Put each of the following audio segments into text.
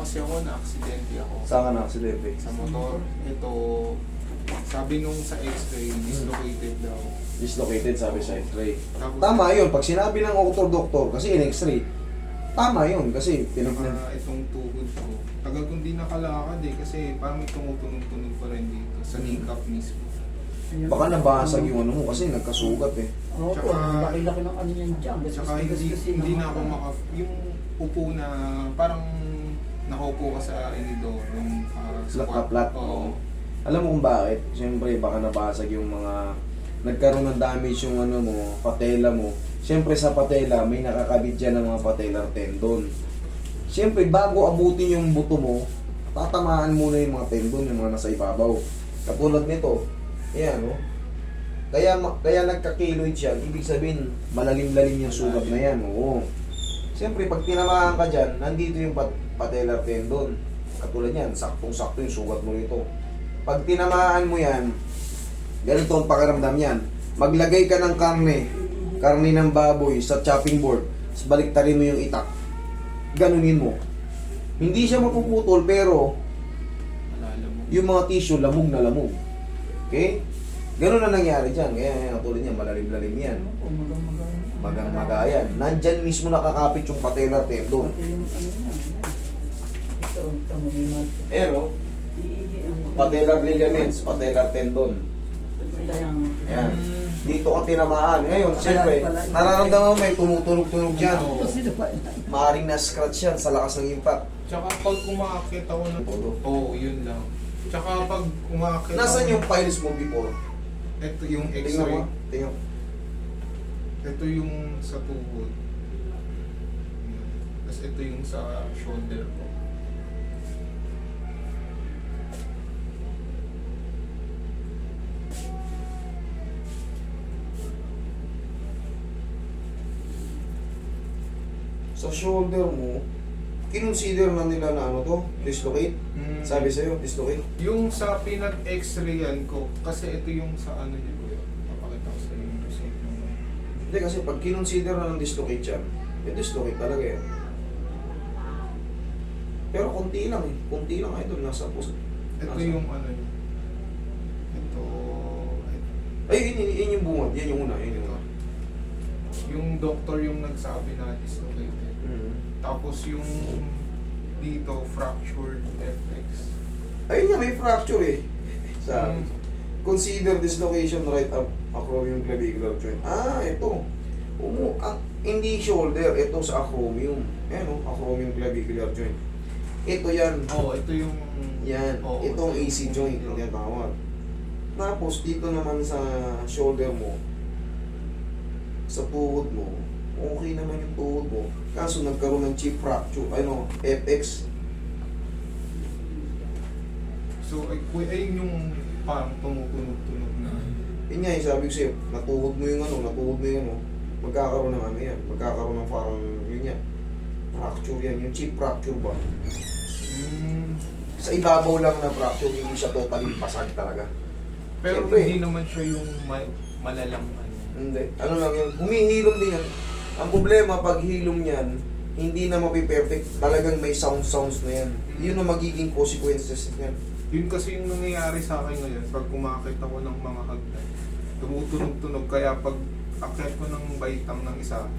kasi ako, na-aksidente ako. Saan ka na-aksidente? Sa motor. Ito, sabi nung sa x-ray, dislocated daw. Dislocated, sabi sa x-ray. Tapos, Tama yun. Pag sinabi ng doktor, kasi in x-ray, tama yun. Kasi itong tuhod ko. Tagal kong di nakalakad eh, kasi parang may tumutunog-tunog pa rin dito, sa kneecap mismo. baka nabasag yung ano mo kasi nagkasugat eh. Oo, po. Tsaka- Laki-laki ng ano yan dyan. Tsaka hindi na ako yung upo na parang nakaupo ka sa inidor, yung Flat na flat. Oo. Alam mo kung bakit? Siyempre, baka nabasag yung mga nagkaroon ng damage yung ano mo, patela mo. Siyempre sa patela, may nakakabit dyan ng mga patellar tendon. Siyempre, bago abutin yung buto mo, tatamaan muna yung mga tendon, yung mga nasa ibabaw. Katulad nito, ayan, no? Kaya nagka-keloid siya, ibig sabihin, malalim-lalim yung sugat na yan, oo. Siyempre, pag tinamaan ka dyan, nandito yung patellar tendon. Katulad yan, saktong-sakto yung sugat mo rito. Pag tinamaan mo yan, ganito ang pakiramdam yan. Maglagay ka ng karne ng baboy sa chopping board, tapos baliktarin mo yung itak. Ganunin mo. Hindi siya mapuputol, pero Malala mo. yung mga tissue, lamog na lamog. Okay? Ganun na nangyari dyan. Kaya katulad niyan, malalim-lalim yan. Magang-magayan. Nandyan mismo nakakapit yung patellar tendon. Pero, patellar ligaments, patellar tendon. Ayan. Dito ka tinamaan. Ngayon, siyempre, nararamdaman mo may tumutunog-tunog dyan. Maaring na-scratch yan sa lakas ng impact. Tsaka pag umaakit ako ng oo, yun lang. Tsaka pag umaakit Nasaan yung files mo before? Ito yung Tingnan x-ray. mo. Tingnan mo. Ito yung sa tuhod. Tapos ito yung sa shoulder ko. Sa shoulder mo, kinonsider na nila na ano to? Dislocate? Sabi sa'yo, dislocate? Yung sa pinag-x-rayan ko, kasi ito yung sa ano niya ko yun. Papakita ko sa iyo yung result ng Hindi kasi pag kinonsider na ng dislocate yan, dislocate talaga yan. Pero konti lang eh. Konti lang idol, nasa puso. ito yung ano yun. Ito, Ay, yun yung bungad. Yan yung una. Yun yung una. yung doctor yung nagsabi na dislocated. Tapos yung dito, fractured FX. Ayun nga, may fracture eh. Sa Mm. consider dislocation right acromion clavicular joint. Ito. Hindi shoulder, ito sa acromion. Ayan o, acromion clavicular joint. Ito yan. Ito yung... Yan. Oo, Itong AC joint, yung tawag. Tapos dito naman sa shoulder mo, sa tuhod mo, okay naman yung tuhod mo. Kaso nagkaroon ng chip fracture, FX. So, ayun yung parang tumutunog-tunog na. Yun nga, sabi ko sa'yo, natuhod mo yung magkakaroon ng ano yan, magkakaroon ng parang, yun yan, fracture yan, yung chip fracture ba? Sa ibabaw lang na fracture, hindi siya totally pasag talaga. Pero Siyempre. hindi naman siya yung malalang ano. Hindi. Ano lang yun, humihilom din yan. Ang problema, pag hilom niyan, hindi na mapiperfect, talagang may sounds na yan. Yun ang magiging consequences niyan. Yun kasi yung nangyayari sa akin ngayon pag kumakit ako ng mga hagdan. Tumutunog-tunog, kaya pag akyat ko ng baitang ng isa,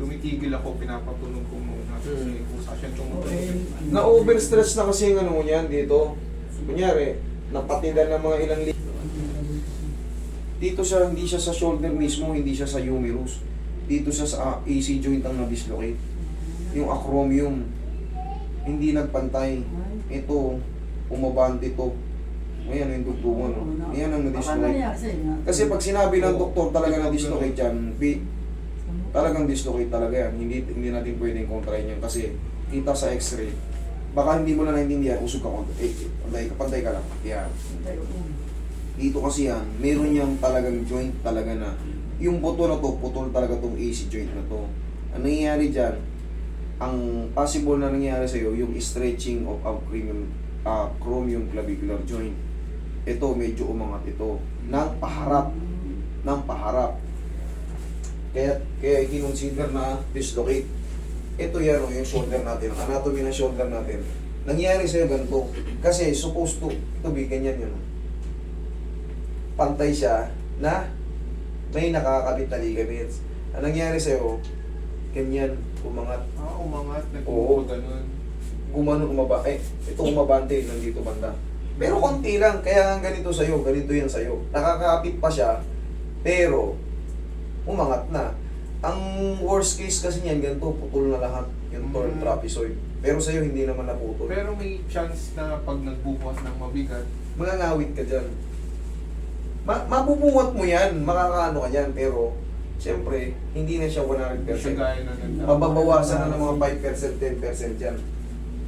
tumitigil ako, pinapatunog ko muna. Kasi kusa siyang tumutunog. Na-overstress na kasi yung ano niyan dito. Kunyari, napatilan ng mga ilang dito siya, hindi siya sa shoulder mismo, hindi siya sa humerus. Dito siya sa AC joint ang na-dislocate. Yung acromion, hindi nagpantay. Ito, umabante ito. Ayan yung dugtungan. No? Ayan ang na-dislocate. Kasi pag sinabi ng doktor talaga na-dislocate yan, talagang dislocate talaga yan. Hindi natin pwedeng kontrahin yan kasi kita sa x-ray. Baka hindi mo na naintindihan, usog ka kontra. Pantay ka lang. Yan. Dito kasi yan, meron niyang talagang joint talaga na yung buto na to, putol talaga tong AC joint na to. Ang nangyayari dyan, ang possible na nangyayari sa'yo, yung stretching of acromion clavicular joint. Ito, medyo umangat ito. Nang paharap. Kaya kinonsider na dislocate. Ito yan, yung shoulder natin. Ang anatomy ng shoulder natin. Nangyari sa'yo ganito. Kasi supposed to be ganyan yun. Pantay siya na may nakakabit na ligaments. Ang nangyari sa'yo, ganyan, umangat. Umangat, Oo. ganun. Gumano, ito umabante, nandito banda. Pero konti lang, kaya ang ganito sa'yo, ganito yan sa'yo. Nakakapit pa siya, pero umangat na. Ang worst case kasi niyan, ganito, putol na lahat yung torn trapezoid. Pero sa'yo, hindi naman naputol. Pero may chance na pag nagbubuhat ng mabigat, Mangangawit ka dyan. Mabubuhat mo yan, makakaano ka dyan, pero siyempre, hindi na siya 100%. siya gaya na nagdaan. Mababawasan na ng mga 5%, 10% yan.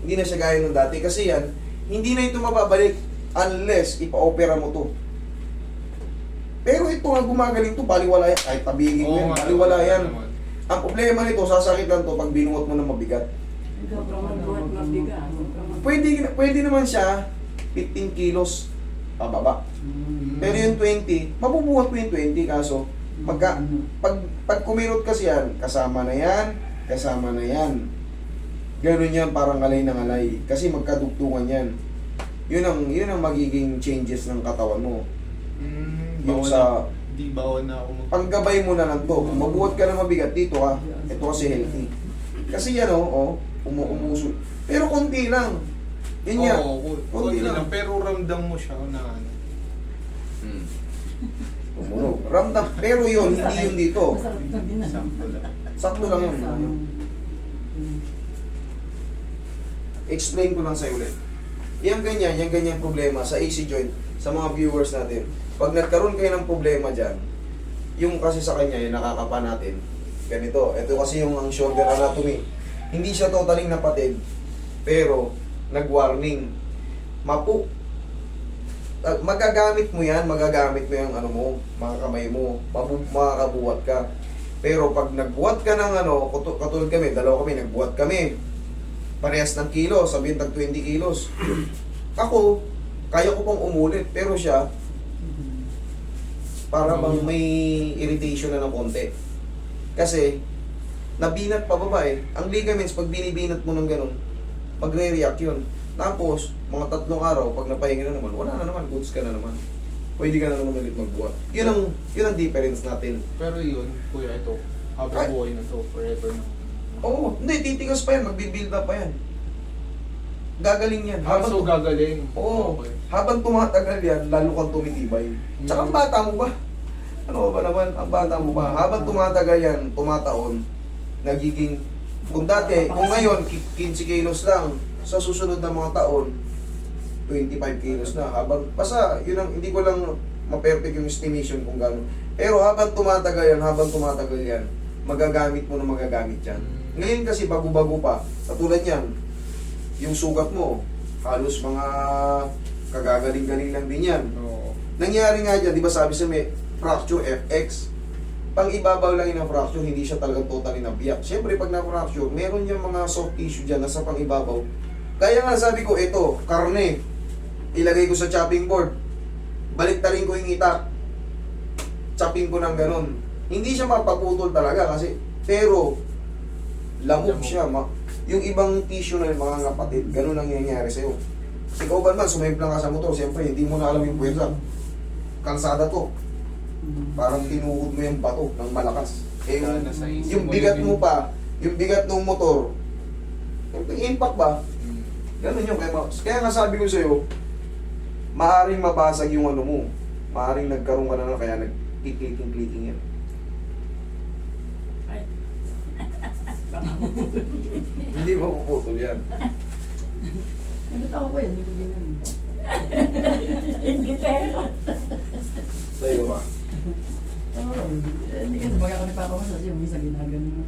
Hindi na siya gaya ng dati. Kasi yan, hindi na ito mababalik unless ipa-opera mo to. Pero ito nga gumagaling to, baliwala yan. Kahit tabigin mo yan, baliwala yan. Ang problema nito, sasakit lang to pag binuhat mo ng mabigat. Pwede naman siya 15 kilos pababa. Pero yung 20, mabubuhat mo yung 20 kaso pag kumirot kasi yan, kasama na yan. Ganun yan, parang alay ng alay. Kasi magkadugtungan yan. Yun ang magiging changes ng katawan mo. Yung sa Di bawal na ako panggabay mo na lang to. Kung mabuhat ka na mabigat, dito ka. Ito kasi healthy. Kasi yan umuusol. Pero konti lang. Yun yan. Konti lang. Pero ramdam mo siya na ano. Tumunog. Ramdam. Pero yun, hindi yun dito. Sample lang. Sakto lang yun. Explain ko lang sa'yo ulit. Yung ganyan problema sa AC joint, sa mga viewers natin. Pag nagkaroon kayo ng problema dyan, yung kasi sa kanya, yung nakakapa natin, ganito. Ito kasi yung ang shoulder anatomy. Hindi siya totaling napatid, pero nag-warning. Magagamit mo yan ano mo, mga kamay mo, makakabuhat ka. Pero pag nagbuhat ka ng katulad kami, dalawa kami, nagbuhat kami. Parehas ng kilo, sabihin tag 20 kilos. Ako, kaya ko pang umulit, pero siya, para bang may irritation na ng konti. Kasi, nabinat pa baba eh. Ang ligaments, pag binibinat mo ng ganun, magre-react yun. Tapos, mga 3 araw, pag napahinga na naman, wala na naman, goods ka na naman. Pwede ka na naman ulit magbuhat. Yun ang difference natin. Pero yun, kuya, ito, habang buhay na to, forever na. Oo, hindi, titigas pa yan, magbibuild up pa yan. Gagaling yan. So gagaling. Oo, Okay. habang tumatagal yan, lalo kang tumitibay. Tsaka ang bata mo ba? Ano ba naman, ang bata mo ba? Habang tumatagal yan, tumataon, nagiging, kung ngayon, 15 kilos lang, sa susunod na mga taon, 25 kilos na. Basta, yun ang, hindi ko lang ma-perfect yung estimation kung gano'n. Pero habang tumatagal yan, magagamit mo na magagamit yan. Ngayon kasi bago-bago pa, katulad yan, yung sugat mo, halos mga kagagaling-galing lang din yan. Oo. Nangyari nga dyan, di ba sabi sa may fracture FX, pang ibabaw lang yun ang fracture, hindi siya talagang totally nabiyak. Siyempre pag na-fracture, meron yung mga soft tissue dyan nasa pang ibabaw. Kaya nga sabi ko, ito, karne, ilagay ko sa chopping board, baliktarin ko yung itak, chopping ko ng ganun. Hindi siya mapaputol talaga kasi, pero lamog siya. Yung ibang tissue na yun, mga kapatid, ganun ang nangyayari sa'yo. Ikaw ba naman, sumayip lang ka sa motor, siyempre hindi mo na alam yung puwersa. Kalsada to. Parang tinuhod mo yung bato ng malakas. Eh, yung bigat mo pa, yung bigat ng motor, yung impact ba? Ganun yung kaya nga sabi ko sa'yo, maaaring mabasag yung ano mo. Maaaring nagkaroon ka na kaya nag-clicking yan. Hindi mo puputol yan. Nagkatawa ko yan, hindi ko ganyan. Sa'yo ba? Oo, hindi kasi baga ko nagpapamasas yung minsan ginagano mo.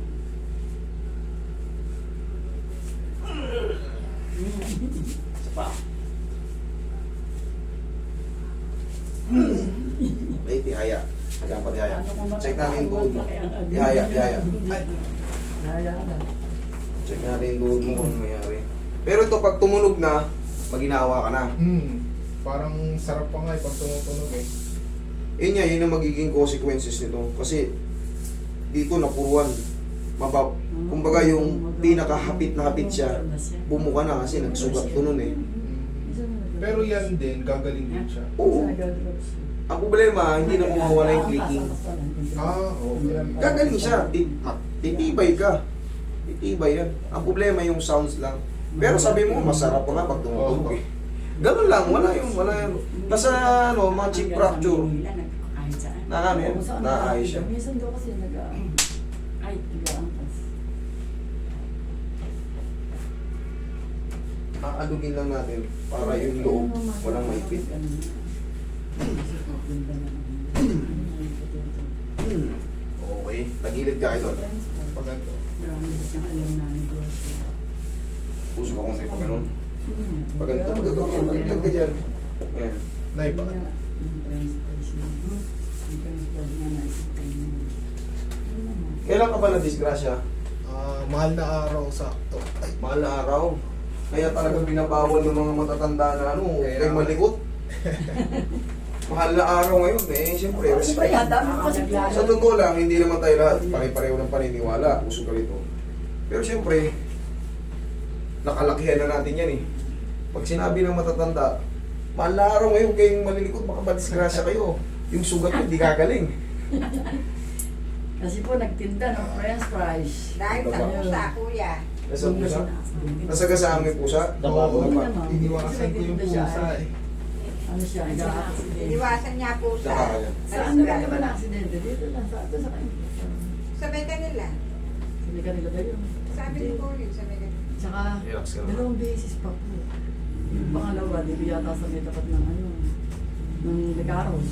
Isa pa. May tihaya. Hanggang pa tihaya. Check natin yung tuhod mo. Tihaya. Ay. Nahaya ka na. Check natin yung tuhod mo kung ano nangyari. Pero ito, pag tumunog na, maginawa ka na. Parang sarap pa nga pag tumutunog eh. Yun ang magiging consequences nito. Kasi, dito napuruan. kumbaga yung pinakahapit na hapit siya, bumuka na kasi nagsugat to nun eh. Pero yan din, gagaling din siya. Oo. Ang problema, hindi na mawawala yung clicking. Okay. Gagaling siya, titibay ka. Titibay yan. Ang problema yung sounds lang. Pero sabi mo, masarap pa nga pag tumutunog eh. Ganun lang, wala yung. Basta ano, mga chip fracture, na ano yan, naayos siya. Minsan daw kasi nag-aangkas. Aalugin lang natin para yung loob, walang maipit. Okay, tagilid ka ito. Pag ano. Puso ka kung may pag ganun. Pag ganito, pagkagawin ka dyan. Ayan. Naiba. Kailan ka ba na-disgrasya? Mahal na araw, sakto. Ay, Mahal na araw. Kaya talagang binabawal ng mga matatanda na ano, kay malikot. Mahal na araw ngayon eh, siyempre, respect. Sa totoo lang, hindi naman tayo lahat pare-pareho ng paniniwala, uso ka rito. Pero siyempre, nakalakihan na natin yan eh. Pag sinabi ng matatanda, mahal na araw ngayon kayong malilikot, baka madisgrasya kayo. Yung sugat mo, hindi kagaling. Kasi po nagtinda ng french fries. Dahil sa pusa, kuya. Nasa pusa? Nasagasaan mo yung pusa? Oo, Hindi naman. iniwasan ko yung Kasi nagtitinda pusa siya eh. Ano siya, nag-a-accident. Iniwasan niya pusa. Nakakaya. Saan na ba na-accidente? Dito lang, sa kanya. Sabay ka nila. Sabi kanila ba yun? Sabi ni Colin, sabay ka nila. Tsaka, Relax ka naman. dalawang beses pa po. Yung pangalawa, dito yata sa may tapat ng ano, ng Ligaros.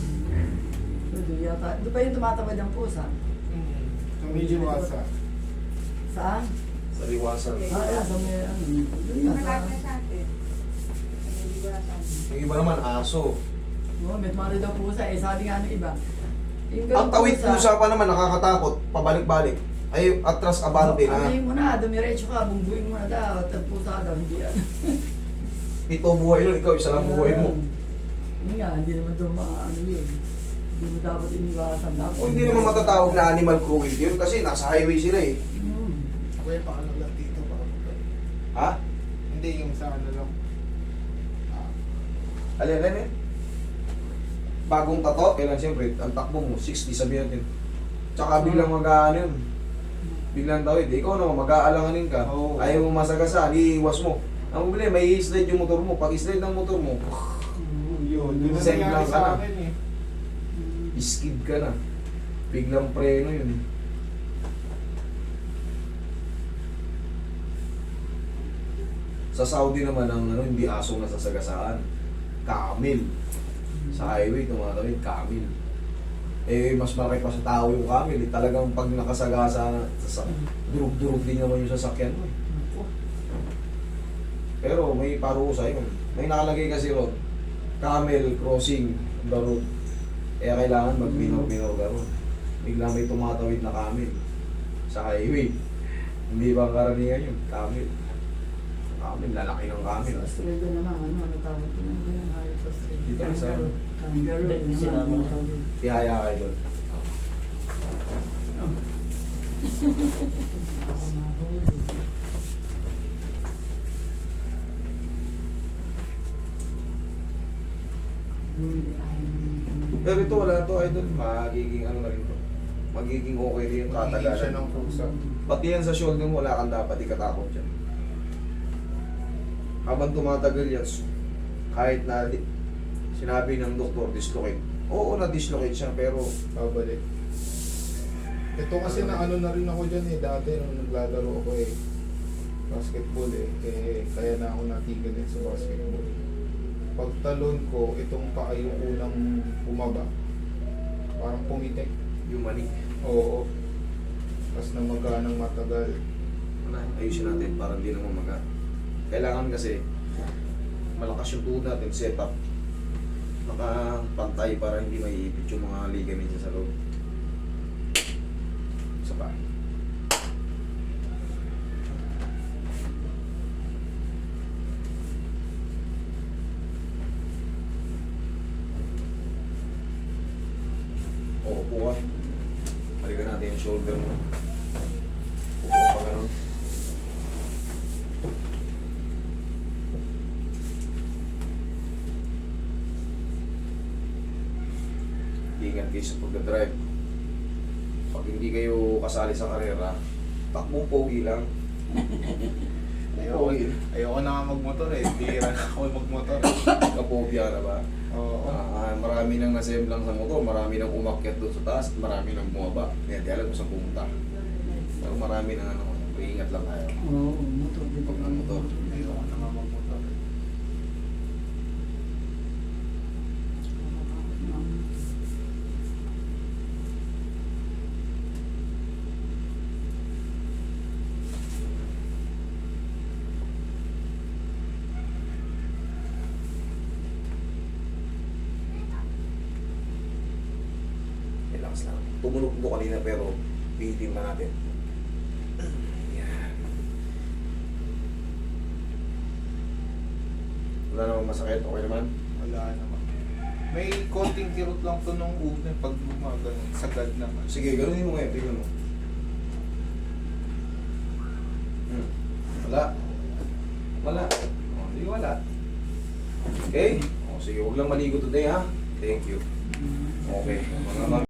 Doon yata, doon pa yung tumatawad ng pusa. Medyo wasa. Saan? Sa liwasan. Sa may ano. Doon Malapit na yata. sa atin. Iniwasan. Yung iba naman, aso. Oo, may tumari daw pusa. Eh, sabi nga ng iba. Yung Ang tawid pusa pa naman, nakakatakot. Pabalik-balik. Ay, atras abante na. Ano mo na, dumiretso ka, bumbuin mo na daw. At ang pusa daw, hindi yan. Ito buhay nun, ikaw isa lang buhay mo. Hindi nga, hindi naman doon ano yun. Hindi mo dapat iniwasan. Dapat. O hindi naman matatawag na animal cruelty yun kasi nasa highway sila eh. Kuya, paano lang dito? Ha? Hindi, yung sa ano lang. Alin. Bagong tato, kailan siyempre, ang takbo mo, 60 sabihin natin. Tsaka biglang mag-ano yun. Biglang tawid, ikaw naman, mag-aalanganin ka. Oo. Ayaw mo masagasa, iiwas mo. Ang bumili, may slide yung motor mo. Pag slide ng motor mo, Yun, doon na Send nangyari lang ka sa na. akin eh. skid ka na. Biglang preno yun. Sa Saudi naman, ang ano, hindi aso na sasagasaan. Camel. Sa highway, tumatawid, camel. Eh, mas malaki pa sa tao yung camel. Eh, talagang pag nakasagasa, durug-durug din naman yung sasakyan mo. Pero may parusa yun. May nakalagay kasi ron, camel crossing the road. Kaya kailangan mag-minor-minor ka ron. Bigla may tumatawid na camel sa highway. Hindi ba karaniyan yun? Camel. Camel, lalaki ng camel. Sa Australia naman, ano tawag ko nang ganyan, hayop sa Australia. Dito rin sa ano? Kangaroo. Sinama. Tihaya kayo doon. Pero ito wala to idol, magiging ano na rin to. Magiging okay rin yung Magiging siya katagalan. ng pusa. Pati yan sa shoulder mo, wala kang dapat ikatakot dyan. Habang tumatagal yan, kahit na sinabi ng doktor, dislocate. Oo, na-dislocate siya, pero Babalik. Ito kasi na ano na rin ako dyan eh. Dati nung naglalaro ako eh. Basketball eh. Kaya na ako natigil din sa basketball. Pagtalon ko, itong paa yung unang bumaba. Parang pumitik. yung manik. Oo. Tapos namaga ng matagal. Ayusin natin para hindi naman maga. Kailangan kasi malakas yung tuhod natin, set up. Nakapantay para hindi maiipit yung mga ligaments sa loob. Isa pa. Oo, upo ka. Balikan natin yung shoulder mo. mag-ingat kayo sa pagdadrive. Pag hindi kayo kasali sa karera, takbong pogi lang. Ayoko na nga magmotor eh. Bihira na ako magmotor. Kapobya na ba? Oo. Marami nang nasemblang sa motor, marami nang umakyat doon sa taas, marami nang bumaba. Kaya di alam kung saan pumunta. Pero marami nang ano, ingat lang tayo. Oo, motor. Pag ng motor. Ayoko na nga magmotor. Relax lang. Tumunog mo kanina pero pihitin na natin. Yan. Wala namang masakit, okay naman? Wala naman. May konting kirot lang to nung una pag gumagano. Sagad naman. Sige, ganunin mo ngayon, tingnan mo. Wala. Wala. O, hindi wala. Okay? O, sige, huwag lang maligo today ha. Thank you. Okay. Mga